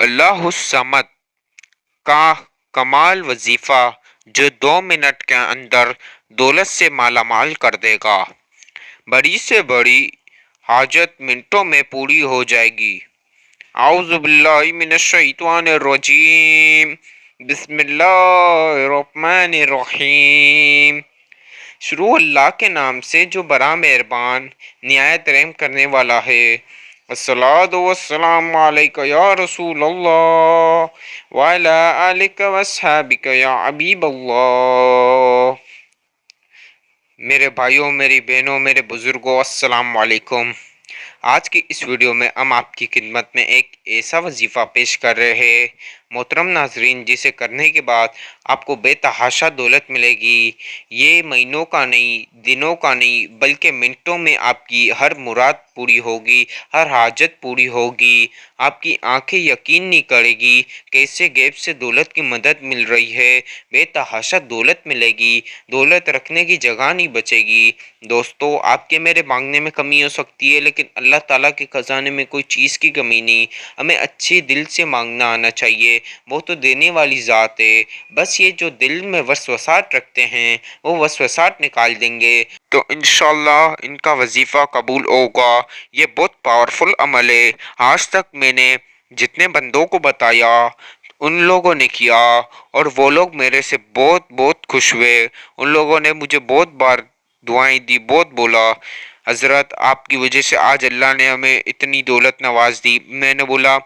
अल्लाह समद का कमाल वजीफा जो 2 मिनट के अंदर दौलत से माला माल कर देगा। बड़ी से बड़ी हाजत मिनटों में पूरी हो जाएगी। आउज़ु बिल्लाहि मिनश शैतानिर रजीम। बिस्मिल्लाहिर रहमानिर रहीम। शुरू अल्लाह के नाम से जो बड़ा मेहरबान निहायत रहम करने वाला है। अस्सलातु वस्सलामु अलैका या रसूल अल्लाह व अला आलिका वस्हाबिका या हबीब अल्लाह। मेरे भाइयों, मेरी बहनों, मेरे बुजुर्गों, अस्सलाम वालेकुम। आज की इस वीडियो में हम आपकी खिदमत में एक ऐसा वजीफ़ा पेश कर रहे हैं मोहतरम नाजरीन, जिसे करने के बाद आपको बेतहाशा दौलत मिलेगी। ये महीनों का नहीं, दिनों का नहीं, बल्कि मिनटों में आपकी हर मुराद पूरी होगी, हर हाजत पूरी होगी। आपकी आंखें यकीन नहीं करेगी कैसे गैब से दौलत की मदद मिल रही है। बेतहाशा दौलत मिलेगी, दौलत रखने की जगह नहीं बचेगी। दोस्तों, आपके मेरे मांगने में कमी हो सकती है, लेकिन अल्लाह ताला के खजाने में कोई चीज़ की कमी नहीं। हमें अच्छे दिल से मांगना आना चाहिए, वो तो देने वाली ज़ात है। बस ये जो दिल में वसवसात रखते हैं वो वसवसात निकाल देंगे तो इंशाल्लाह इनका वजीफ़ा कबूल होगा। ये बहुत पावरफुल अमल है। आज तक मैंने जितने बंदों को बताया उन लोगों ने किया और वो लोग मेरे से बहुत बहुत खुश हुए। उन लोगों ने मुझे बहुत बार दुआएं दी, बहुत बोला हजरत आपकी वजह से आज अल्लाह ने हमें इतनी दौलत नवाज दी। मैंने बोला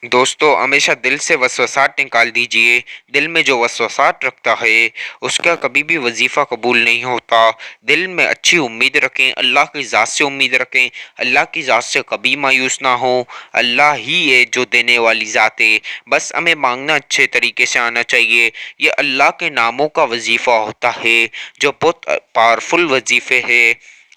दोस्तों, हमेशा दिल से वसवसात निकाल दीजिए। दिल में जो वसवसात रखता है उसका कभी भी वजीफ़ा कबूल नहीं होता। दिल में अच्छी उम्मीद रखें, अल्लाह की ज़ात से उम्मीद रखें, अल्लाह की ज़ात से कभी मायूस ना हो। अल्लाह ही है जो देने वाली ज़ात है। बस हमें मांगना अच्छे तरीके से आना चाहिए। ये अल्लाह के नामों का वजीफ़ा होता है जो बहुत पावरफुल वजीफ़े है।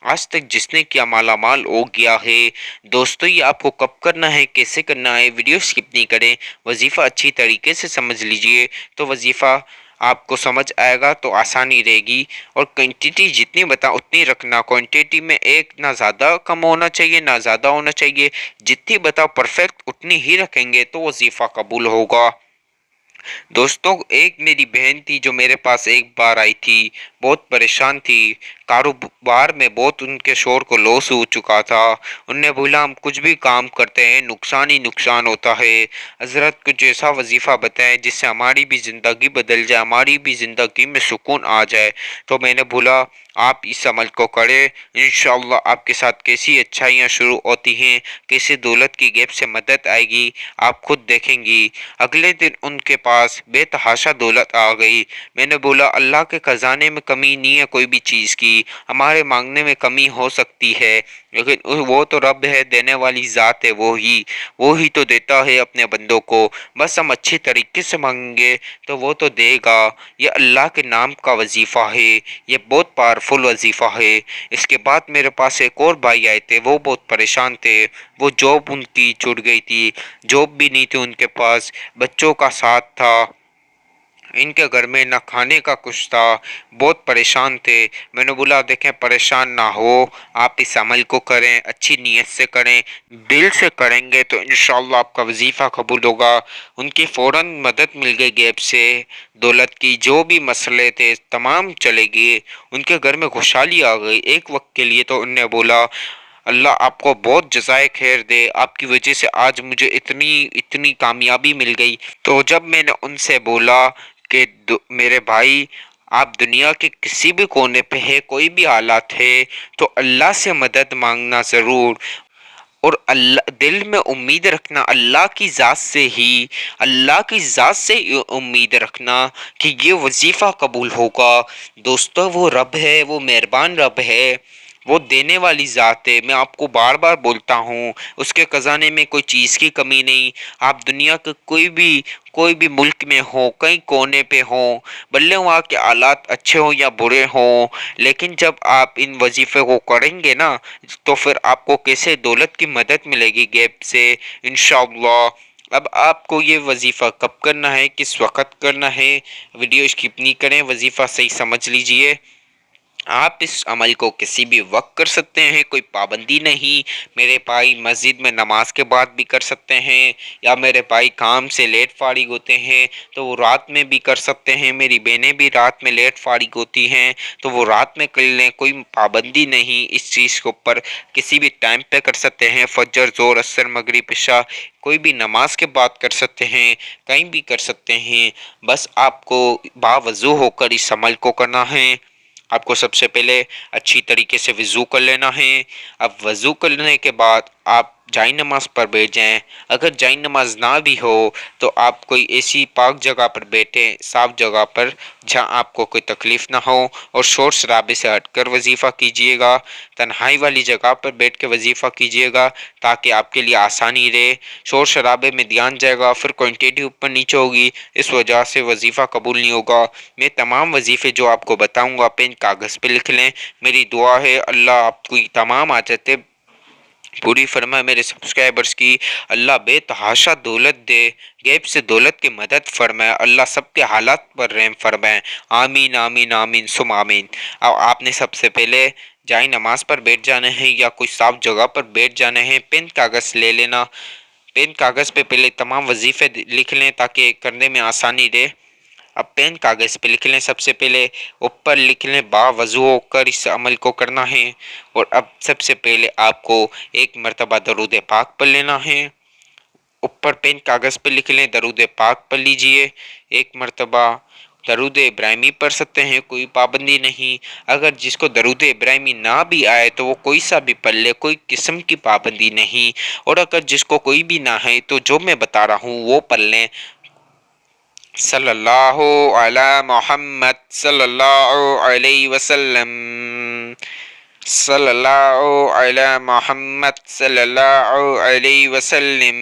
आज तक जिसने किया माला माल हो गया है। दोस्तों, ये आपको कब करना है, कैसे करना है, वीडियो स्किप नहीं करें। वजीफ़ा अच्छी तरीके से समझ लीजिए तो वजीफ़ा आपको समझ आएगा तो आसानी रहेगी। और क्वांटिटी जितनी बता उतनी रखना। क्वांटिटी में एक ना ज़्यादा कम होना चाहिए ना ज़्यादा होना चाहिए। जितनी बताओ परफेक्ट उतनी ही रखेंगे तो वजीफ़ा कबूल होगा। दोस्तों, एक मेरी बहन थी जो मेरे पास एक बार आई थी। बहुत परेशान थी, कारोबार में बहुत उनके शोर को लॉस हो चुका था। उनने बोला हम कुछ भी काम करते हैं नुकसान ही नुकसान होता है। हजरत कुछ ऐसा वजीफ़ा बताएं जिससे हमारी भी ज़िंदगी बदल जाए, हमारी भी ज़िंदगी में सुकून आ जाए। तो मैंने बोला आप इस अमल को करें, इंशाअल्लाह आपके साथ कैसी अच्छाइयाँ शुरू होती हैं, कैसे दौलत की गैब से मदद आएगी, आप खुद देखेंगी। अगले दिन उनके पास बेतहाशा दौलत आ गई। मैंने बोला अल्लाह के खजाने में कमी नहीं है कोई भी चीज़ की। हमारे मांगने में कमी हो सकती है, लेकिन वो तो रब है, देने वाली ज़ात है। वो ही तो देता है अपने बंदों को। बस हम अच्छी तरीके से मांगेंगे तो वो तो देगा। ये अल्लाह के नाम का वजीफ़ा है, ये बहुत पावरफुल वजीफ़ा है। इसके बाद मेरे पास एक और भाई आए थे, वो बहुत परेशान थे। वो जॉब उनकी छूट गई थी, जॉब भी नहीं थी उनके पास, बच्चों का साथ था, इनके घर में ना खाने का कुछ था, बहुत परेशान थे। मैंने बोला देखें परेशान ना हो, आप इस अमल को करें, अच्छी नीयत से करें, दिल से करेंगे तो इंशाअल्लाह आपका वजीफ़ा कबूल होगा। उनकी फ़ौरन मदद मिल गई गैब से। दौलत की जो भी मसले थे तमाम चले गए, उनके घर में खुशहाली आ गई एक वक्त के लिए। तो उनने बोला अल्लाह आपको बहुत जज़ाए खैर दे, आपकी वजह से आज मुझे इतनी इतनी कामयाबी मिल गई। तो जब मैंने उनसे बोला कि मेरे भाई आप दुनिया के किसी भी कोने पे है, कोई भी हालात है, तो अल्लाह से मदद मांगना ज़रूर। और अल्लाह दिल में उम्मीद रखना अल्लाह की ज़ात से ही, अल्लाह की ज़ात से उम्मीद रखना कि ये वजीफ़ा कबूल होगा। दोस्तों, वो रब है, वो मेहरबान रब है, वो देने वाली ज़ात है। मैं आपको बार बार बोलता हूँ उसके खजाने में कोई चीज़ की कमी नहीं। आप दुनिया के कोई भी मुल्क में हो, कई कोने पे हो, भले वहाँ के हालात अच्छे हो या बुरे हो, लेकिन जब आप इन वजीफ़े को करेंगे ना तो फिर आपको कैसे दौलत की मदद मिलेगी गैब से इंशाअल्लाह। अब आपको ये वजीफ़ा कब करना है, किस वक़्त करना है, वीडियो स्किप नहीं करें, वजीफ़ा सही समझ लीजिए। आप इस अमल को किसी भी वक्त कर सकते हैं, कोई पाबंदी नहीं। मेरे भाई मस्जिद में नमाज के बाद भी कर सकते हैं, या मेरे भाई काम से लेट फारिग होते हैं तो वो रात में भी कर सकते हैं। मेरी बहनें भी रात में लेट फारिग होती हैं तो वो रात में कर लें, कोई पाबंदी नहीं इस चीज़ के ऊपर। किसी भी टाइम पे कर सकते हैं, फजर, ज़ोर, असर, मगरिब, इशा, कोई भी नमाज के बाद कर सकते हैं, कहीं भी कर सकते हैं। बस आपको बावजू होकर इस अमल को करना है। आपको सबसे पहले अच्छी तरीके से वज़ू कर लेना है। अब वज़ू करने के बाद आप जाई नमाज पर बैठ जाएं। अगर जाई नमाज ना भी हो तो आप कोई ऐसी पाक जगह पर बैठें, साफ जगह पर, जहां आपको कोई तकलीफ़ ना हो, और शोर शराबे से हटकर वजीफ़ा कीजिएगा। तन्हाई वाली जगह पर बैठ के वजीफ़ा कीजिएगा ताकि आपके लिए आसानी रहे। शोर शराबे में ध्यान जाएगा, फिर क्वांटिटी ऊपर नीचे होगी, इस वजह से वजीफ़ा कबूल नहीं होगा। मैं तमाम वजीफ़े जो आपको बताऊंगा पेन कागज़ पे लिख लें। मेरी दुआ है अल्लाह आपकी तमाम आदतें पूरी फरमाए। मेरे सब्सक्राइबर्स की अल्लाह बेतहाशा दौलत दे, गैब से दौलत की मदद फरमाए। अल्लाह सबके हालात पर रहम फरमाए। आमीन आमीन आमीन सुम आमीन। अब आपने सबसे पहले जाए नमाज पर बैठ जाना है या कोई साफ जगह पर बैठ जाना है। पेन कागज़ ले लेना, पेन कागज़ पे पहले तमाम वजीफ़े लिख लें ताकि करने में आसानी रहे। अब पेन कागज़ पे लिख लें, सबसे पहले ऊपर लिख लें बावजू होकर इस अमल को करना है। और अब सबसे पहले आपको एक मरतबा दरूद पाक पढ़ लेना है। ऊपर पेन कागज़ पे लिख लें दरूद पाक पढ़ लीजिए एक मरतबा। दरूद इब्राहिमी पढ़ सकते हैं, कोई पाबंदी नहीं। अगर जिसको दरूद इब्राहिमी ना भी आए तो वो कोई सा भी पढ़ ले, कोई किस्म की पाबंदी नहीं। और अगर जिसको कोई भी ना है तो जो मैं बता रहा हूँ वो पढ़ लें। सल्लल्लाहु अला मोहम्मद सल्लल्लाहु अलैहि वसल्लम, सल्लल्लाहु अला मोहम्मद सल्लल्लाहु अलैहि वसल्लम।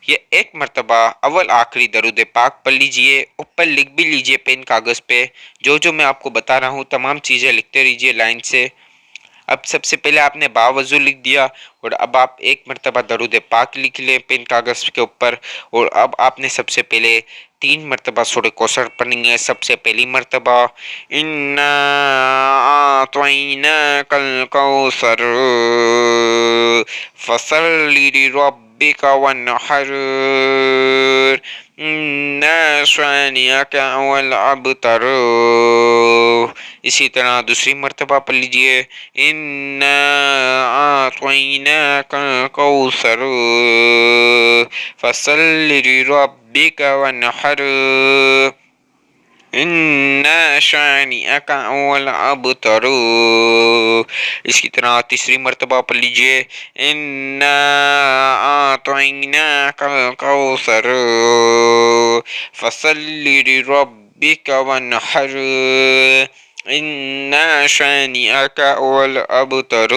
ये एक मरतबा अव्वल आखिरी दरूद पाक पढ़ लीजिए। ऊपर लिख भी लीजिए पेन कागज़ पे जो जो मैं आपको बता रहा हूँ, तमाम चीज़ें लिखते रहिए लाइन से। अब सबसे पहले आपने बावजू लिख दिया और अब आप एक मरतबा दरूद पाक लिख लें पेन कागज़ के ऊपर। और अब आपने सबसे पहले 3 मरतबा सूरह कौसर पढ़नी है। सबसे पहली मरतबा इन्ना आतैना कल कौसर फसल्लि लिरब्बिका वन्हर इन्ना शानिअका हुवल अबतर। इसी तरह दूसरी मरतबा पढ़ लीजिए इन्ना आतैनाकल कौसर फसल्लि लिरब्बिका वन्हर इन्ना शानिअका हुवल अबतर। इसकी तरह तीसरी मरतबा पढ़ लीजिए इन्ना आतैनाकल कौसर फसल्लि लिरब्बिका वन्हर इन्ना शानिअका हुवल अबतर।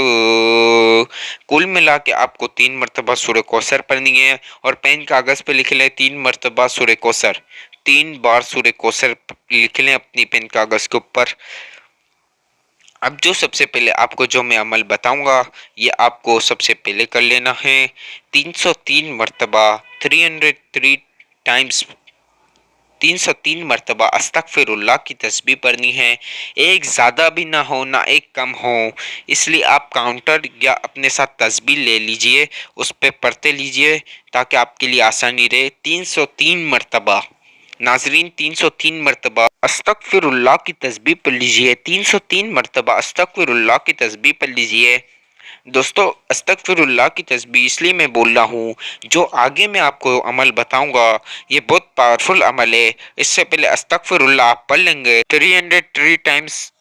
कुल मिला के आपको 3 मरतबा सूरह कौसर पढ़नी है और पेन कागज़ पे लिख लें 3 मरतबा सूरह कौसर। 3 बार सूरह कौसर लिख लें अपनी पेन कागज़ के ऊपर। अब जो सबसे पहले आपको जो मैं अमल बताऊंगा ये आपको सबसे पहले कर लेना है। 303 मरतबा 303 टाइम्स 303 मरतबा अस्तगफिरुल्लाह की तस्बीह पढ़नी है। एक ज़्यादा भी ना हो ना एक कम हो, इसलिए आप काउंटर या अपने साथ तस्बीह ले लीजिए, उस पर पढ़ते लीजिए ताकि आपके लिए आसानी रहे। 303 मरतबा नाजरीन 303 मरतबा अस्तगफिरुल्लाह की तस्बीह पढ़ लीजिए। 303 मरतबा अस्तगफिरुल्लाह की तस्बीह पढ़ लीजिए। दोस्तों अस्तगफिरुल्लाह की तस्बीह इसलिए मैं बोल रहा हूँ, जो आगे मैं आपको अमल बताऊंगा ये बहुत पावरफुल अमल है। इससे पहले अस्तगफिरुल्लाह आप पढ़ लेंगे 303 टाइम्स,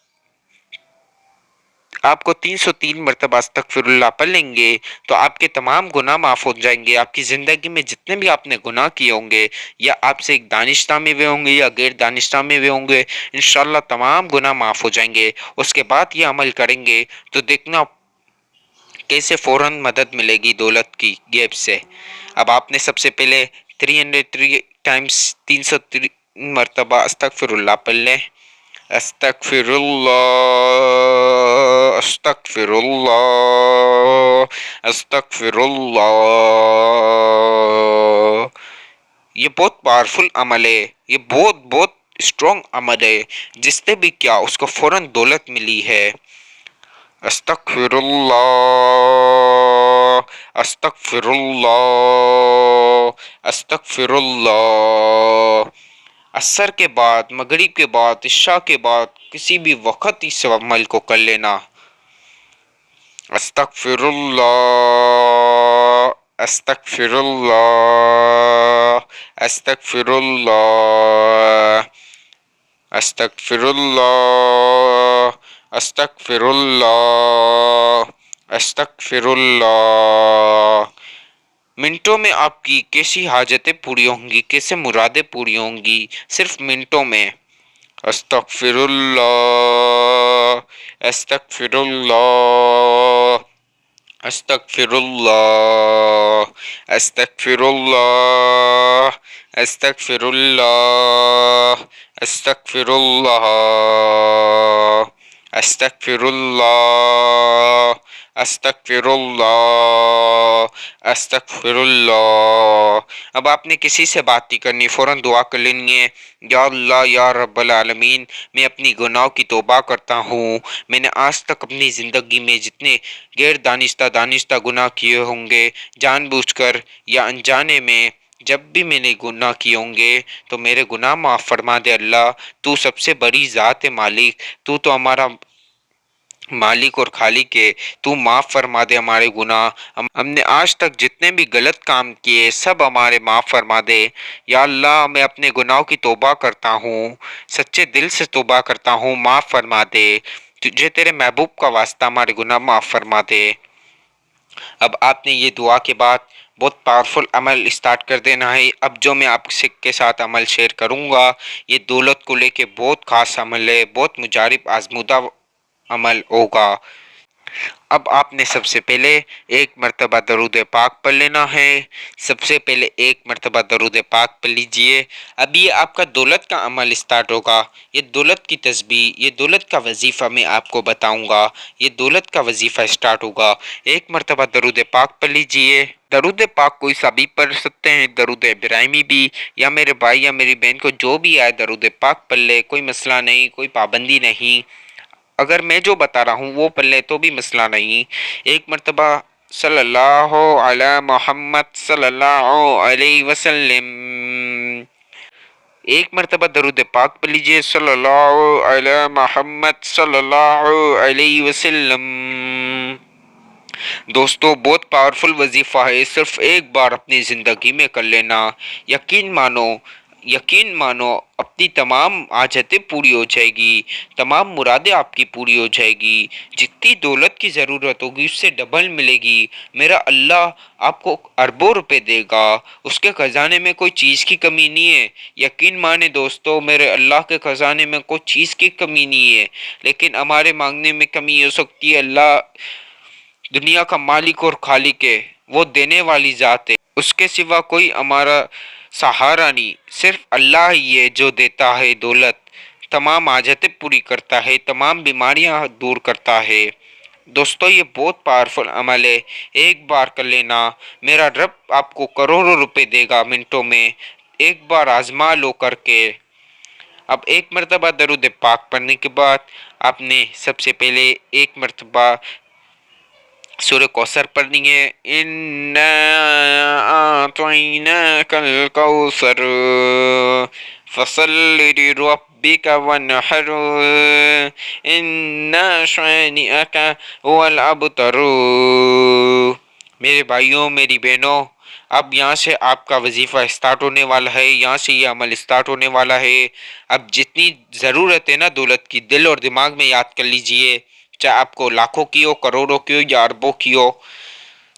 आपको 303 मरतबा अस्तगफिरुल्लाह पढ़ लेंगे तो आपके तमाम गुनाह माफ़ हो जाएंगे। आपकी ज़िंदगी में जितने भी आपने गुनाह किए होंगे या आपसे एक दानिशता में हुए होंगे या गैर दानिशता में हुए होंगे, इंशाल्लाह तमाम गुनाह माफ़ हो जाएंगे। उसके बाद ये अमल करेंगे तो देखना कैसे फ़ौरन मदद मिलेगी दौलत की गैब से। अब आपने सबसे पहले 303 टाइम्स 303 मरतबा अस्तगफिरुल्लाह पढ़ लें। अस्तगफिरुल्लाह अस्तगफिरुल्लाह अस्तगफिरुल्लाह। ये बहुत पावरफुल अमल है, ये बहुत बहुत स्ट्रॉन्ग अमल है, जिसने भी किया उसको फौरन दौलत मिली है। अस्तगफिरुल्लाह, अस्तगफिरुल्लाह, अस्तगफिरुल्लाह। असर के बाद, मगरिब के बाद, इशा के बाद किसी भी वक्त इस अमल को कर लेना। अस्तगफिरुल्लाह, अस्तगफिरुल्लाह, अस्तगफिरुल्लाह, अस्तगफिरुल्लाह, अस्तगफिरुल्लाह, अस्तगफिरुल्लाह। मिनटों में आपकी कैसी हाजतें पूरी होंगी, कैसे मुरादें पूरी होंगी, सिर्फ मिनटों में। अस्तगफिरुल्लाह, अस्तगफिरुल्लाह, अस्तगफिरुल्लाह, अस्तगफिरुल्लाह, अस्तगफिरुल्लाह, अस्तगफिरुल्लाह, अस्तगफिरुल्लाह, अस्तगफिरुल्लाह, अस्तगफिरुल्लाह। अब आपने किसी से बात नहीं करनी, फौरन दुआ कर लेनी है। या अल्लाह या रब्बल आलमीन, मैं अपनी गुनाहों की तौबा करता हूँ। मैंने आज तक अपनी ज़िंदगी में जितने गैर दानिस्ता गुनाह किए होंगे, जानबूझकर या अनजाने में, जब भी मैंने गुनाह किए होंगे तो मेरे गुनाह माफ़ फरमा दे अल्लाह। तू सबसे बड़ी ज़ात है मालिक, तू तो हमारा मालिक और खालिक है, तू माफ़ फरमा दे हमारे गुनाह। हमने आज तक जितने भी गलत काम किए सब हमारे माफ़ फरमा दे। या अल्लाह, मैं अपने गुनाहों की तौबा करता हूँ, सच्चे दिल से तौबा करता हूँ, माफ़ फरमा दे। तुझे तेरे महबूब का वास्ता हमारे गुनाह माफ़ फरमा दे। अब आपने ये दुआ के बाद बहुत पावरफुल अमल स्टार्ट कर देना है। अब जो मैं आपसे के साथ अमल शेयर करूँगा, ये दौलत को लेके बहुत ख़ास अमल है, बहुत मुजारिब आजमूदा अमल होगा। अब आपने सबसे पहले एक मर्तबा दरूद पाक पढ़ लेना है। सबसे पहले एक मर्तबा दरूद पाक पढ़ लीजिए। अब ये आपका दौलत का अमल स्टार्ट होगा। ये दौलत की तस्बीह, ये दौलत का वजीफ़ा मैं आपको बताऊंगा। ये दौलत का वजीफ़ा स्टार्ट होगा। एक मर्तबा दरूद पाक पढ़ लीजिए। दरूद पाक कोई सा भी पढ़ सकते हैं, दरूद इब्राहिमी भी, या मेरे भाई या मेरी बहन को जो भी आए दरूद पाक पढ़ ले, कोई मसला नहीं, कोई पाबंदी नहीं। अगर मैं जो बता रहा हूँ वो पढ़ ले तो भी मसला नहीं। एक मर्तबा सल्लल्लाहु अला मोहम्मद सल्लल्लाहु अलैहि वसल्लम, एक मर्तबा दरूद पाक पढ़ लीजिए, सल्लल्लाहु अला मोहम्मद सल्लल्लाहु अलैहि वसल्लम। दोस्तों, बहुत पावरफुल वजीफ़ा है, सिर्फ एक बार अपनी ज़िंदगी में कर लेना। यकीन मानो, यकीन मानो, अपनी तमाम हाजतें पूरी हो जाएगी, तमाम मुरादें आपकी पूरी हो जाएगी। जितनी दौलत की ज़रूरत होगी उससे डबल मिलेगी। मेरा अल्लाह आपको अरबों रुपए देगा, उसके खजाने में कोई चीज़ की कमी नहीं है। यकीन माने दोस्तों, मेरे अल्लाह के खजाने में कोई चीज़ की कमी नहीं है, लेकिन हमारे मांगने में कमी हो सकती है। अल्लाह दुनिया का मालिक और खालिक है, वो देने वाली ज़ात है, उसके सिवा कोई हमारा सहारा नहीं। सिर्फ अल्लाह ही है जो देता है दौलत, तमाम हाजतें पूरी करता है, तमाम बीमारियां दूर करता है। दोस्तों, ये बहुत पावरफुल अमल है, एक बार कर लेना। मेरा रब आपको करोड़ों रुपए देगा मिनटों में, एक बार आजमा लो करके। अब एक मर्तबा दरूद पाक पढ़ने के बाद आपने सबसे पहले एक मर्तबा सूर्य कौसर पढ़नी है। इन्ना आतैनाकल कौसर फसल्लि लिरब्बिका वन्हर इन्ना शानिअका हुवल अबतर। मेरे भाइयों, मेरी बहनों, अब यहाँ से आपका वजीफ़ा स्टार्ट होने वाला है, यहाँ से ये अमल स्टार्ट होने वाला है। अब जितनी ज़रूरत है ना दौलत की, दिल और दिमाग में याद कर लीजिए। चाहे आपको लाखों की हो, करोड़ों की हो या अरबों की हो,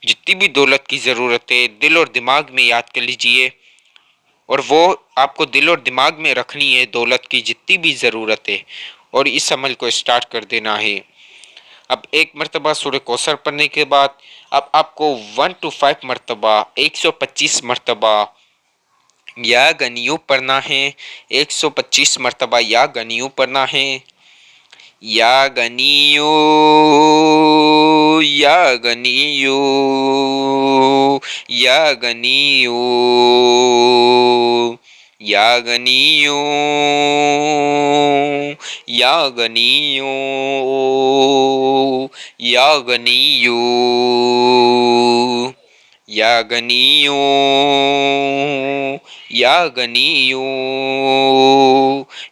जितनी भी दौलत की ज़रूरत है दिल और दिमाग में याद कर लीजिए। और वो आपको दिल और दिमाग में रखनी है, दौलत की जितनी भी ज़रूरत है, और इस अमल को स्टार्ट कर देना है। अब एक मरतबा सूर्य कौसर पढ़ने के बाद अब आपको 1 to 5 मरतबा, 125 मरतबा या गनियों पढ़ना है। 125 मरतबा या गनियों पढ़ना है। या गनियो, या गनियो, या गनियो, یا غنیو یا غنیو یا غنیو یا غنیو یا غنیو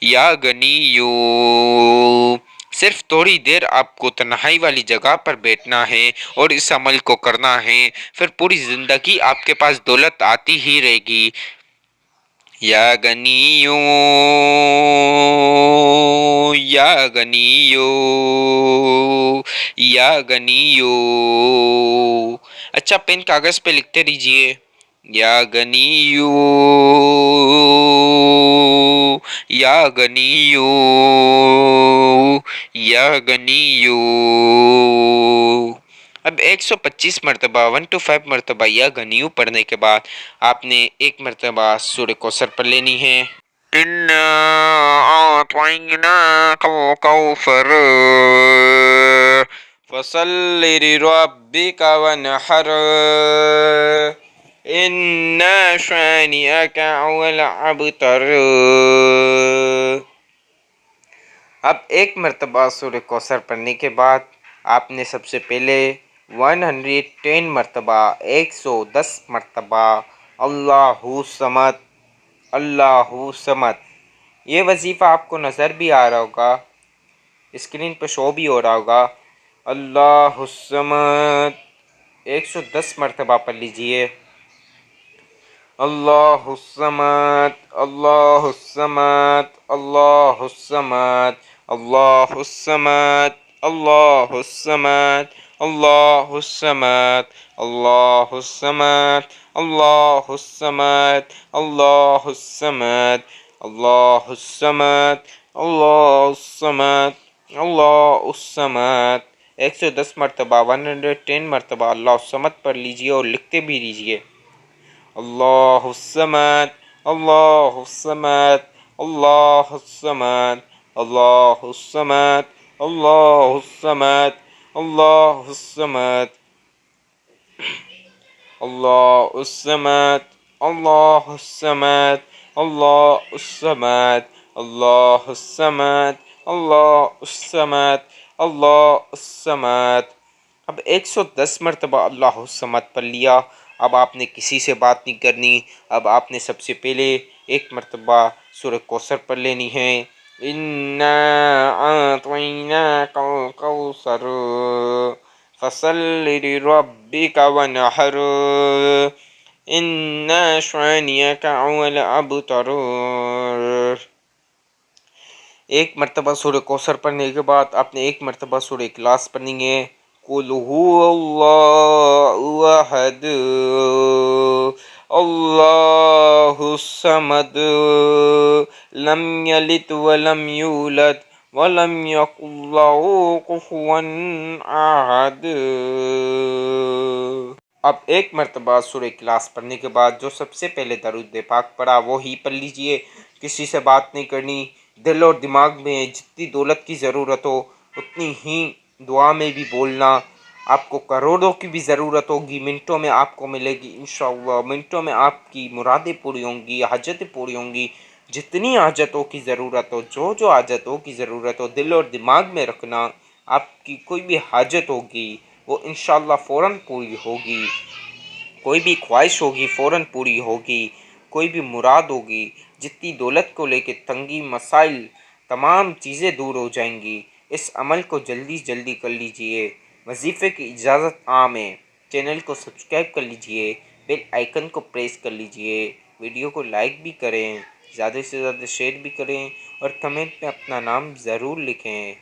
یا غنیو۔ صرف تھوڑی دیر آپ کو تنہائی والی جگہ پر بیٹھنا ہے اور اس عمل کو کرنا ہے، پھر پوری زندگی آپ کے پاس دولت آتی ہی رہے گی۔ یا غنیو یا غنیو یا غنیو۔ اچھا پین کاغذ پہ لکھتے رہیے، یا غنیو یا غنیو یا غنیو۔ اب 125 مرتبہ 125 مرتبہ یا غنیو پڑھنے کے بعد آپ نے ایک مرتبہ سورہ کوثر پڑھ لینی ہے۔ اِنَّا أَعْطَيْنَاكَ الْكَوْثَرَ فَصَلِّ لِرَبِّكَ وَانْحَرْ إِنَّ شَانِئَكَ هُوَ الْأَبْتَرُ۔ اب ایک مرتبہ سورہ کوثر پڑھنے کے بعد آپ نے سب سے پہلے 110 مرتبہ 110 مرتبہ اللہ صمد اللہ صمد، یہ وظیفہ آپ کو نظر بھی آ رہا ہوگا، اسکرین پہ شو بھی ہو رہا ہوگا، اللہ صمد 110 مرتبہ پڑھ لیجئے۔ اللہ الصمد اللہ الصمد اللہ الصمد اللہ الصمد اللہ الصمد اللہ الصمد اللہ الصمد اللہ الصمد اللہ الصمد اللہ الصمد اللہ الصمد اللہ الصمد۔ 110 مرتبہ 110 مرتبہ اللہ الصمد پڑھ لیجئے اور لکھتے بھی رہیے، اللہ الصمد اللہ الصمد اللہ الصمد اللہ الصمد اللہ الصمد اللہ الصمد اللہ الصمد اللہ الصمد اللہ الصمد اللہ الصمد اللہ الصمد اللہ الصمد۔ اب 110 مرتبہ اللہ الصمد پڑھ لیا، اب آپ نے کسی سے بات نہیں کرنی، اب آپ نے سب سے پہلے ایک مرتبہ سورہ کوثر پڑھ لینی ہے، اِنَّا أَعْطَيْنَاكَ الْكَوْثَرَ فَصَلِّ لِرَبِّكَ وَانْحَرْ إِنَّ شَانِئَكَ هُوَ الْأَبْتَرُ۔ ایک مرتبہ سورہ کوثر پڑھنے کے بعد آپ نے ایک مرتبہ سورہ اخلاص پڑھنی ہے، قُلْ هُوَ اللَّهُ أَحَدٌ اللَّهُ الصَّمَدُ لَمْ يَلِدْ وَلَمْ يُولَدْ وَلَمْ يَكُنْ لَهُ كُفُوًا أَحَدٌ۔ اب ایک مرتبہ سورہ اخلاص پڑھنے کے بعد جو سب سے پہلے درود پاک پڑھا وہی پڑھ لیجئے، کسی سے بات نہیں کرنی، دل اور دماغ میں جتنی دولت کی ضرورت ہو اتنی ہی دعا میں بھی بولنا۔ آپ کو کروڑوں کی بھی ضرورت ہوگی، منٹوں میں آپ کو ملے گی انشاءاللہ، منٹوں میں آپ کی مرادیں پوری ہوں گی، حاجتیں پوری ہوں گی۔ جتنی حاجتوں کی ضرورت ہو، جو حاجتوں کی ضرورت ہو دل اور دماغ میں رکھنا، آپ کی کوئی بھی حاجت ہوگی وہ انشاءاللہ فوراً پوری ہوگی، کوئی بھی خواہش ہوگی فوراً پوری ہوگی، کوئی بھی مراد ہوگی، جتنی دولت کو لے کے تنگی مسائل تمام چیزیں دور ہو جائیں گی۔ اس عمل کو جلدی جلدی کر لیجئے۔ وظیفے کی اجازت عام ہے، چینل کو سبسکرائب کر لیجئے، بیل آئیکن کو پریس کر لیجئے، ویڈیو کو لائک بھی کریں، زیادہ سے زیادہ شیئر بھی کریں اور کمنٹ میں اپنا نام ضرور لکھیں۔